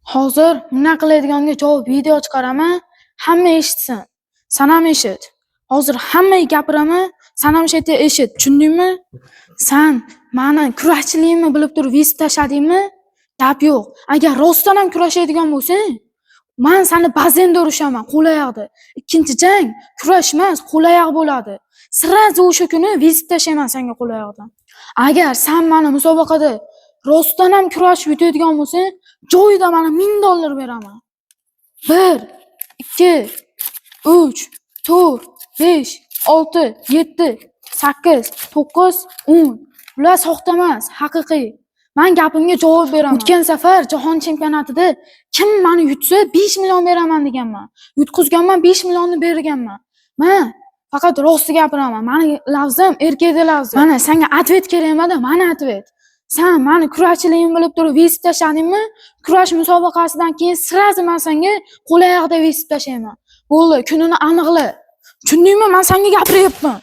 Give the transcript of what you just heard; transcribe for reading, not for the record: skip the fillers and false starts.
Hozir nima qiladiganiga javob video chiqaraman, hamma eshitsin. Sen ham eshit. Hozir hammaga gapiraman, sen ham shu eshit, tushundingmi? Sen meni kurashchiligimni bilib turib vesib tashladingmi? Gap yo'q. Agar rostdan ham kurashadigan bo'lsang, men seni bazenda urishaman, qo'l-oyoqda. Ikkinchi jang kurash emas, qo'l-oyoq bo'ladi. Sirazi o'sha kuni vesib tashlayman senga qo'l-oyoqdan. Agar sen meni musobaqada rostdan ham kurashib yutadigan bo'lsang, joyida mana $1000 beraman. 1, 2, 3, 4, 5, 6, 7, 8, 9, 10. Bular soxta emas, haqiqiy. Men gapimga javob beraman. O'tgan safar jahon chempionatida kim meni yutsa 5 million beraman deganman. Yutqizganman 5 millionni berganman. Men faqat rost gapiraman. Meni lafzim erkakda lafzim. Mana senga atvet kerak emas-da, meni atvet. Sen meni kurashchiligimni bilib turib vesib tashladingmi? Kurash musobaqasidan keyin sirazi men senga qo'l-oyoqda vesib tashlayman. Bo'ldi, kunini aniqla. Tushundingmi? Men senga gapiryapman.